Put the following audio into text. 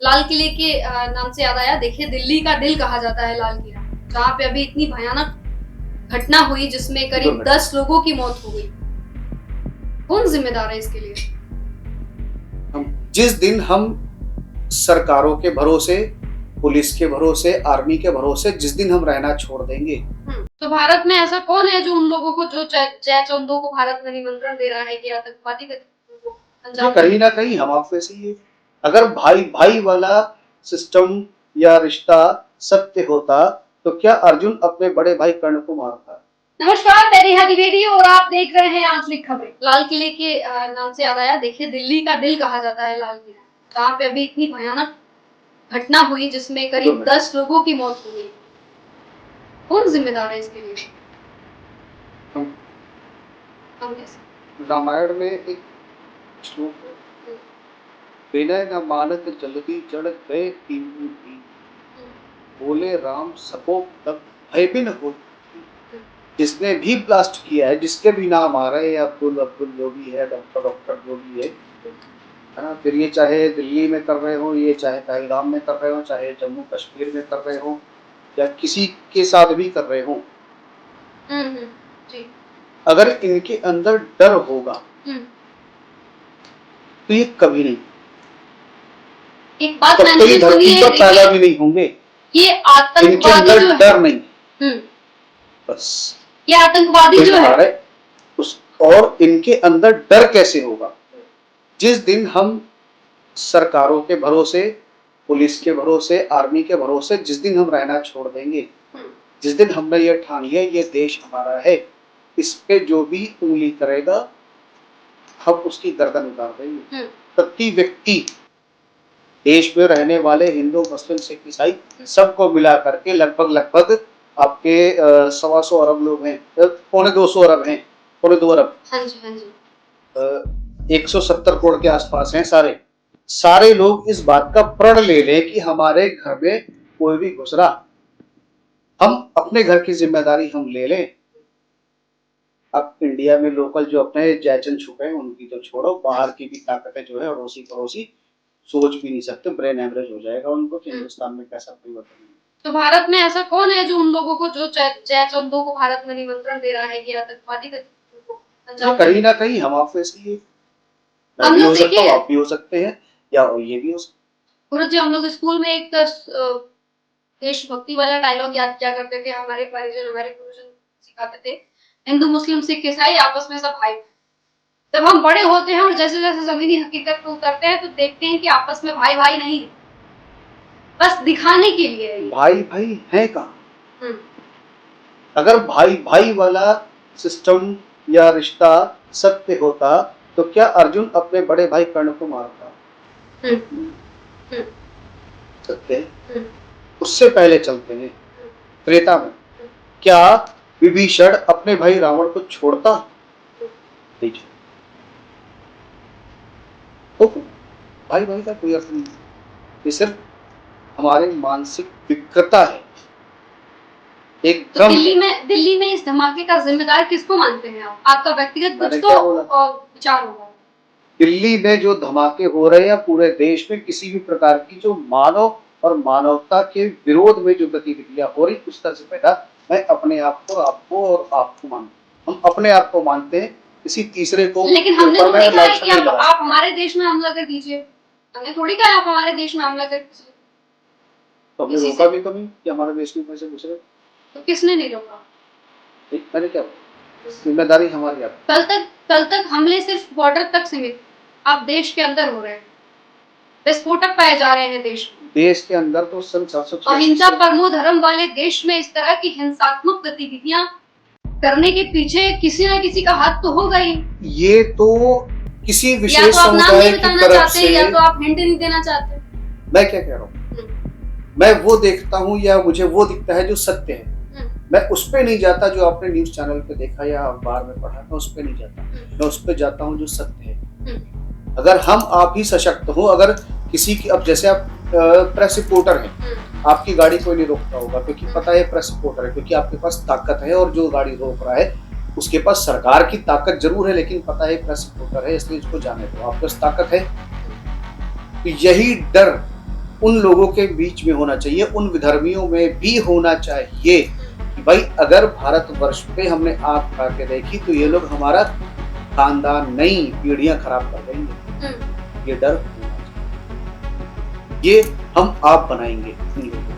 लाल किले के नाम से याद आया, देखिए दिल्ली का दिल कहा जाता है लाल किला, जहाँ पे अभी इतनी भयानक घटना हुई जिसमें करीब 10 लोगों की मौत हो गई। कौन जिम्मेदार है इसके लिए? जिस दिन हम सरकारों के भरोसे, पुलिस के भरोसे, आर्मी के भरोसे जिस दिन हम रहना छोड़ देंगे। तो भारत में ऐसा कौन है जो उन लोगों को, जो जय चंदों को भारत में निमंत्रण दे रहा है कि आतंकवादी गतिविधियों को अंजाम कहीं ना कहीं हम आप वैसे ही है। अगर भाई भाई वाला सिस्टम या रिश्ता सत्य होता तो क्या अर्जुन अपने बड़े भाई कर्ण को मारता? नमस्कार, मैं रेहा द्विवेदी और आप देख रहे हैं आंचलिक खबरें। लाल किले के नाम से याद आया, देखिए दिल्ली का दिल कहा जाता है लाल किला, जहाँ पे अभी इतनी भयानक घटना हुई जिसमें करीब 10 लोगों की मौत हो गई। कौन जिम्मेदार है इसके लिए? हम कैसे? रामायण में एक श्लोक है, विनय न मानत जल्दी जड़ गए तीनों की, बोले राम सको तब भय बिन हो। जिसने भी ब्लास्ट किया है, जिसके भी नाम आ रहे हैं, अब्दुल अब्दुल जो भी है, डॉक्टर डॉक्टर जो भी है ना, फिर ये चाहे दिल्ली में कर रहे हो, ये चाहे पहलगाम में कर रहे हो, चाहे जम्मू कश्मीर में कर रहे हो, या किसी के साथ भी कर रहे हो, जी। अगर इनके अंदर डर होगा तो ये कभी नहीं, एक बात तब तो ये धरती पर पैदा भी नहीं होंगे। ये इनके आतंकवादी अंदर जो है, डर नहीं, बस ये आतंकवादी जो है उस, और इनके अंदर डर कैसे होगा? जिस दिन हम सरकारों के भरोसे, पुलिस के भरोसे, आर्मी के भरोसे जिस दिन हम रहना छोड़ देंगे, जिस दिन हमने ये ठान लिया ये देश हमारा है, इस पे जो भी उंगली करेगा हम उसकी गर्दन उतार देंगे। प्रति व्यक्ति, देश में रहने वाले हिंदू, मुस्लिम, सिख, ईसाई सबको मिला करके लगभग आपके 125 अरब लोग हैं, 250 अरब हैं, 2 अरब, 170 करोड़ के आसपास हैं। सारे लोग इस बात का प्रण ले लें कि हमारे घर में कोई भी घुस रहा, हम अपने घर की जिम्मेदारी हम ले लें। अब इंडिया में लोकल जो अपने जयचंद छुपे हैं उनकी तो छोड़ो, बाहर की भी ताकतें जो है अड़ोसी पड़ोसी सोच भी नहीं सकते, ब्रेन एवरेज हो जाएगा उनको कि हिंदुस्तान में कैसा परिवर्तन है। तो भारत में ऐसा कौन है जो उन लोगों को, जो जय चंदों को भारत में निमंत्रण दे रहा है कि आतंकवादी गतिविधियों को अंजाम? कहीं ना कहीं हम आप वैसे ही, मैं भी हो सकता हूँ, आप भी हो सकते हैं, या ये भी हो सकता है। जी, हम लोग स्कूल में एक देशभक्ति वाला डायलॉग याद किया करते थे, हमारे परिजन, हमारे गुरुजन सिखाते थे, हिंदू मुस्लिम सिख ईसाई आपस में सब भाई। जब हम बड़े होते हैं और जैसे जैसे जमीनी हकीकत पे उतरते हैं तो देखते हैं कि आपस में भाई भाई नहीं, बस दिखाने के लिए है। भाई भाई है कहाँ? अगर भाई भाई वाला सिस्टम या रिश्ता सत्य होता तो क्या अर्जुन अपने बड़े भाई कर्ण को मारता? सत्य है। उससे पहले चलते हैं त्रेता में, क्या विभीषण अपने भाई रावण को छोड़ता? नहीं। तो भाई भाई का कोई अर्थ नहीं, ये सिर्फ हमारे मानसिक विकृता है। तो दिल्ली में इस धमाके का जिम्मेदार किसको मानते हैं आप? आपका व्यक्तिगत कुछ तो विचार होगा। दिल्ली में जो धमाके हो रहे हैं पूरे देश में किसी भी प्रकार की जो मानव और मानवता के विरोध में जो गतिविधियां हो रही, उस तरह से बेटा मैं अपने आप को, आपको और आपको मानता हूं, हम अपने आप को मानते हैं, किसी तीसरे को। लेकिन हमने तो देखा है कि आप हमारे देश में हमला कर दीजिए, हमने थोड़ी कहा आप हमारे देश में हमला कर दीजिए। तो हमने रोका भी कभी कि हमारे देश में पैसे घुस रहे? तो किसने नहीं रोका? मैंने क्या, जिम्मेदारी हमारी है। कल तक हमले सिर्फ बॉर्डर तक सीमित, आप देश के अंदर हो रहे हैं, विस्फोटक पाए जा रहे हैं देश के अंदर। तो अहिंसा परमो धर्म वाले देश में इस तरह की हिंसात्मक गतिविधियां करने के पीछे किसी न किसी का हाथ तो होगा ही। ये तो किसी विशेष समुदाय की तरफ से, या तो आप हिंट नहीं देना चाहते। मैं क्या कह रहा हूँ, मैं वो देखता हूँ या मुझे वो दिखता है जो सत्य है, मैं उस पे नहीं जाता जो आपने न्यूज चैनल पे देखा या अखबार में पढ़ा, मैं उस पे नहीं जाता, मैं उस पे जाता हूँ जो सत्य है। अगर हम आप ही सशक्त हो, अगर किसी की, अब जैसे आप प्रेस रिपोर्टर हैं, आपकी गाड़ी कोई नहीं रोकता होगा क्योंकि पता है प्रेस रिपोर्टर है, क्योंकि आपके पास ताकत है, और जो गाड़ी रोक रहा है उसके पास सरकार की ताकत जरूर है लेकिन पता है प्रेस रिपोर्टर है इसलिए इसको जाने दो, आपके पास ताकत है। तो यही डर उन लोगों के बीच में होना चाहिए, उन विधर्मियों में भी होना चाहिए कि भाई अगर भारतवर्ष पे हमने आग उठा के देखी तो ये लोग हमारा खानदान नहीं पीढ़ियां खराब कर देंगे। ये डर होना चाहिए। ये हम आप बनाएंगे इन लोगों को।